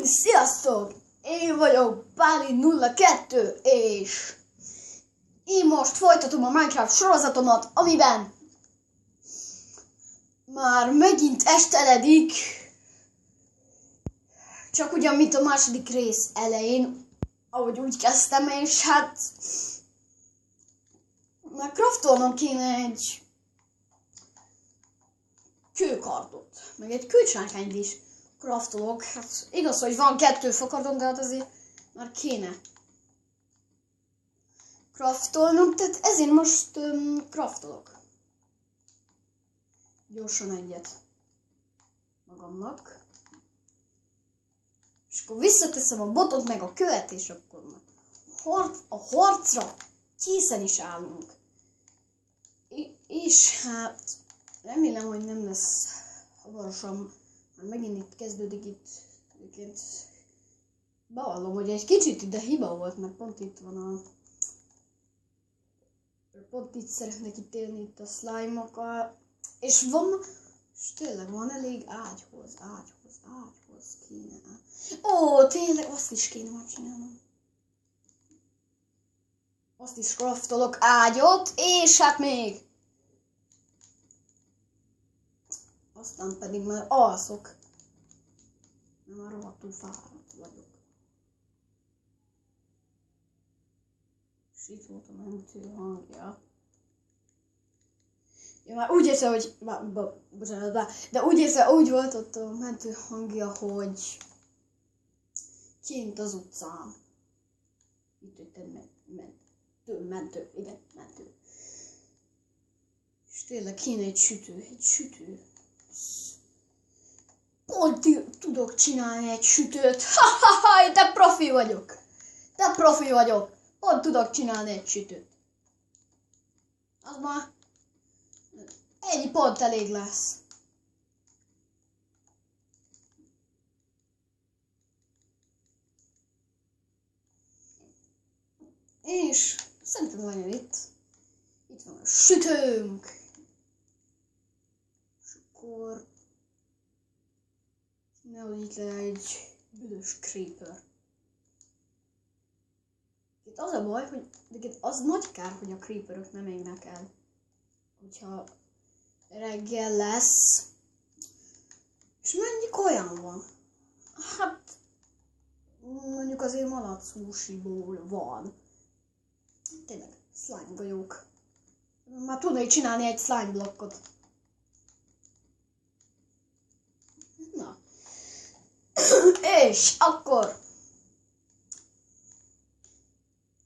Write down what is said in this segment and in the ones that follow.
Sziasztok! Én vagyok Bálint02, és én most folytatom a Minecraft sorozatomat, amiben már megint esteledik, csak ugyan, mint a második rész elején, ahogy úgy kezdtem, és hát már craftolnom kéne egy kőkardot, meg egy kőcsákányt is craftolok. Hát igaz, hogy van 2 fakardom, de hát azért már kéne craftolnom, tehát ezért most craftolok. Gyorsan egyet magamnak. És akkor visszateszem a botot meg a követ, és akkor a harcra készen is állunk. És hát remélem, hogy nem lesz hamarosan, már megint itt kezdődik itt. Bevallom, hogy egy kicsit ide hiba volt, mert pont itt van pont itt szeretnek itt élni itt a slime-okkal. És tényleg van elég ágyhoz kéne. Ó, tényleg azt is kéne már csinálnom. Azt is craftolok ágyot, és hát még. Aztán pedig már alszok. Mert már rohadtul fáradt vagyok. És itt volt a mentő hangja. Ja, már úgy érzem, hogy... De úgy érzem, úgy volt ott a mentő hangja, hogy... kint az utcán. Itt mentő. És tényleg kéne egy sütő. Pont tudok csinálni egy sütőt. Ha, de profi vagyok. Pont tudok csinálni egy sütőt. Az már egy pont elég lesz. És szerintem van itt van a sütőnk. És akkor nehogy itt le egy büdös creeper. Itt az a baj, hogy az nagy kár, hogy a creeperök nem égnek el. Hogyha reggel lesz. És mennyi olyan van? Hát mondjuk azért malacúsiból van. Tényleg, slime golyók. Már tudnék csinálni egy slime blokkot. Na. És akkor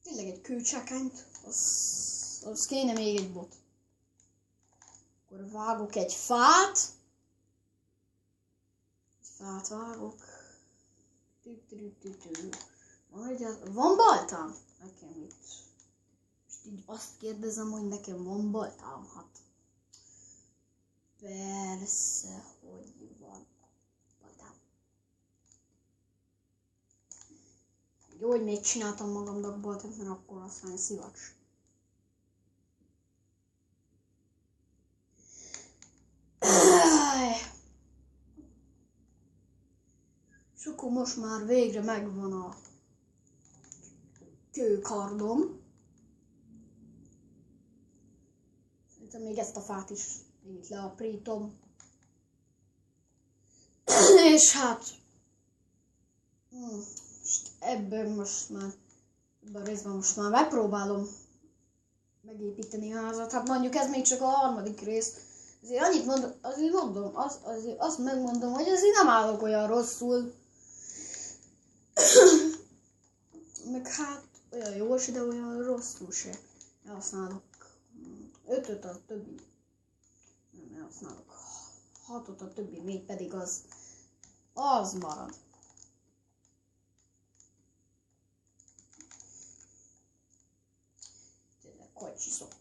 tényleg egy kőcsákányt, az kéne még egy bot. Akkor vágok egy fát. Vágok. Van baltám? Nekem itt. Most így azt kérdezem, hogy nekem van baltám? Hát persze, hogy van baltám. Jó, hogy még csináltam magamnak baltát, mert akkor aztán szivacs. És akkor most már végre megvan a kőkardom. Szerintem még ezt a fát is itt leaprítom. És hát ebben a részben most már megpróbálom megépíteni a házat. Hát mondjuk ez még csak a 3. rész. Azért annyit mondom, azt megmondom, hogy azért nem állok olyan rosszul. Meg hát olyan jól se, de olyan rosszul se. Elhasználok 5-öt, a többi. Nem elhasználok 6-ot, a többi még pedig az marad. Tényleg kacsizok.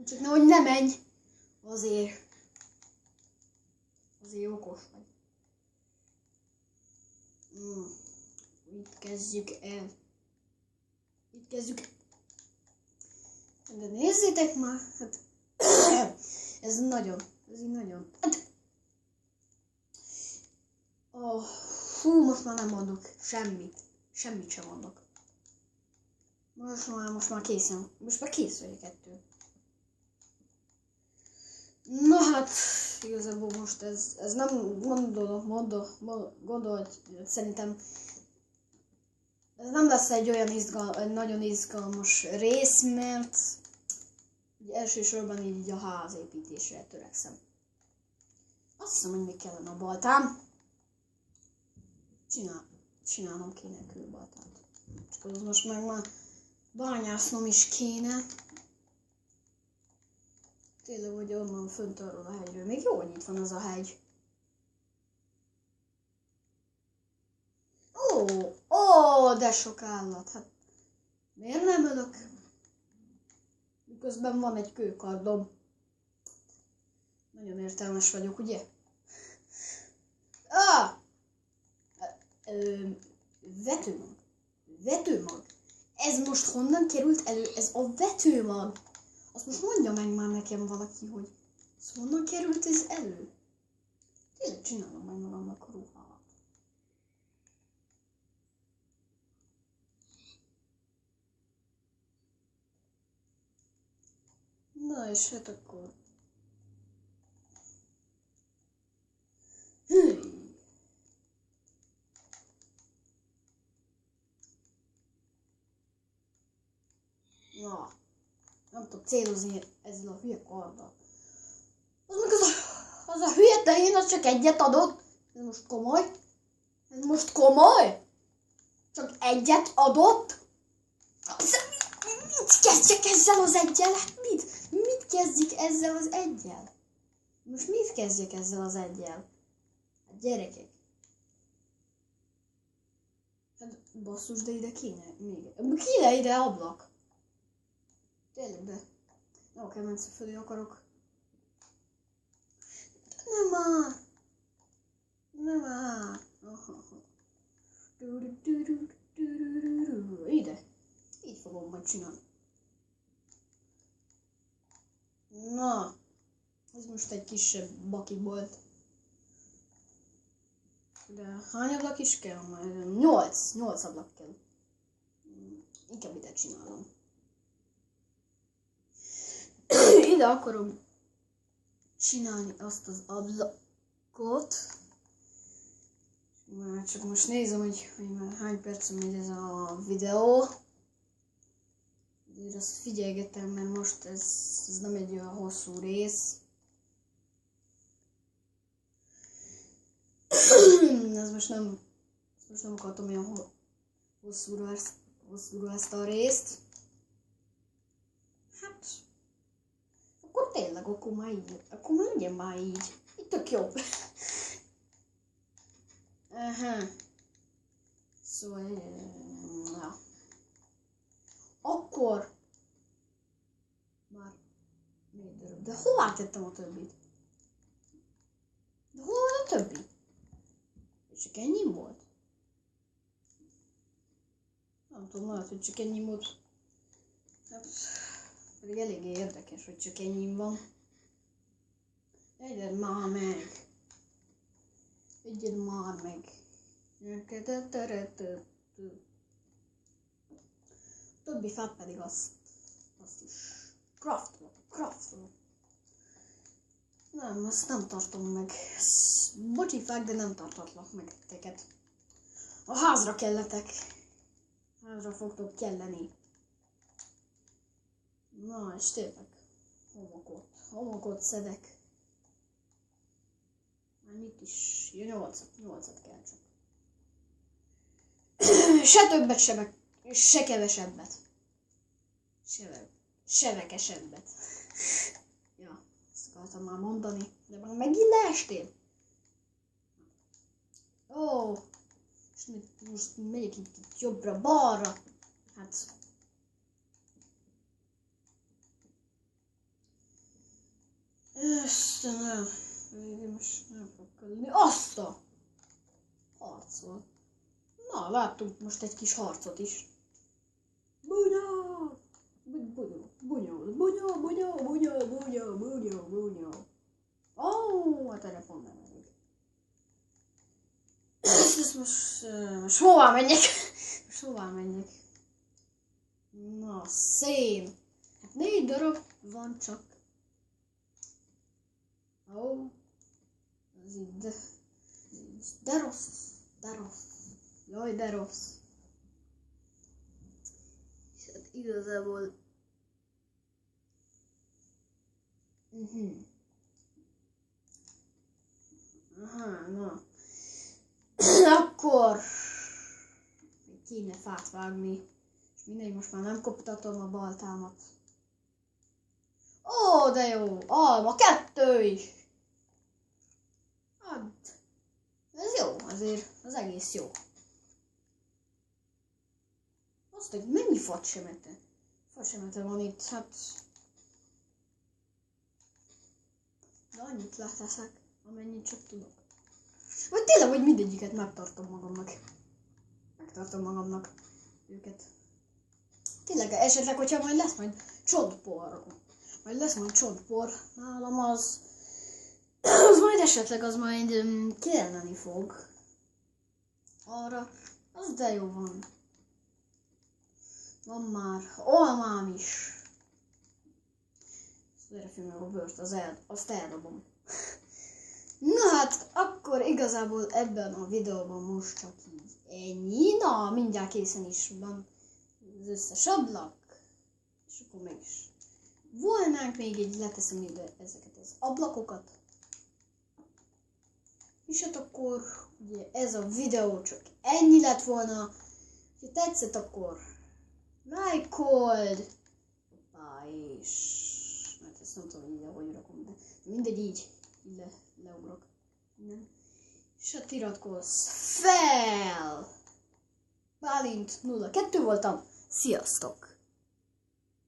Csak nehogy ne menj. Azért okos vagy. Itt kezdjük el. De nézzétek már, hát Ez így nagyon. Oh, hú, most már nem mondok semmit. Semmit sem mondok. Most már készen. Most már kész vagy a 2. Na hát, igazából most ez nem gondolt, szerintem ez nem lesz egy olyan nagyon izgalmas rész, mert elsősorban így a házépítésre törekszem. Azt hiszem, hogy még kellene a baltám. Csinálnom kéne a kőbaltát. Csak az most meg már bányásznom is kéne. Tényleg, hogy onnan fönt arról a hegyről. Még jó, hogy itt van az a hegy. Ó, de sok állat. Hát miért nem ölök? Miközben van egy kőkardom. Nagyon értelmes vagyok, ugye? Vetőmag. Vetőmag. Ez most honnan került elő? Ez a vetőmag. Azt most mondja meg már nekem valaki, hogy ez honnan került ez elő? Tényleg csinálom majd magamnak a ruhát. Na és hát akkor... Na, nem tudok célozni ezzel a hülye karddal. Az a hülye tehén, az csak egyet adott. Ez most komoly? Ez most komoly? Csak egyet adott? Mit kezdjek ezzel az eggyel? Hát mit kezdjük ezzel az eggyel? Most mit kezdjek ezzel az eggyel? Hát gyerekek. Hát basszus, de ide kéne még. Kéne ide ablak. Tényleg, de nem kell menni fölé akarok. Nem már. Nem már. Ide. Így fogom majd csinálni. Na. Ez most egy kisebb baki volt. De hány ablak is kell? 8 ablak kell. Inkább ide csinálom. Ide akarom csinálni azt az ablakot. Már csak most nézem, hogy már hány percen megy ez a videó. Én azt figyelgetem, mert most ez nem egy olyan hosszú rész. Ez most nem akartam olyan hosszúra ezt a részt. Hát, akkor tényleg, akkor már legyen már így. Itt tök jó. Szóval, na. Akkor már még darab. De hová tettem a többit? De hol van a többi? Csak ennyi volt? Nem tudom, lehet, hogy csak ennyi volt. Hát, pedig eléggé érdekes, hogy csak ennyi van. Egyed már meg. Egyed már meg. Többi fát pedig azt is craftolok. Nem, azt nem tartom meg. Bocsi fák, de nem tartatlak meg teket. A házra kelletek. Házra fogtok kelleni. Na, és tényleg. Homokot szedek. Mennyit is? Ja, 8-at kell csak. Se többet, se kevesebbet. Se vekesebbet. Ja, ezt akartam már mondani, de már megint leestél. Ó, és most megyek itt jobbra-balra. Hát... Istenem, most nem fog kelleni. Azt a harcol. Na, láttunk most egy kis harcot is. Bunya! Most hová menjek? Na, szén. Hát 4 darab van csak. Ó. Ez így de rossz. Jaj, de rossz. És hát igazából... Aha, na. Akkor... kéne fát vágni. És mindegy, most már nem koptatom a baltámat. Ó, de jó! Alma, 2 is! Hát... ez jó, azért az egész jó. Azt, hogy mennyi facsemete? Facsemete van itt, hát... de annyit leteszek, amennyit csak tudok. Vagy tényleg, hogy mindegyiket megtartom magamnak őket. Tényleg, esetleg, hogyha majd lesz majd csontpor, nálam az majd esetleg kelleni fog. Arra, az de jó van. Van már almám is. Erre meg a bőrt, azt eldobom. Na hát, akkor igazából ebben a videóban most csak így ennyi. Na, mindjárt készen is van az összes ablak. És akkor meg is volnánk, még így leteszem ide ezeket az ablakokat. És hát akkor ugye ez a videó csak ennyi lett volna. Ha tetszett, akkor lájkold. És hát ezt nem tudom ide, hogy rakom, de mindegy, így leugrok. És hát iratkozz fel! Bálint 02 voltam. Sziasztok!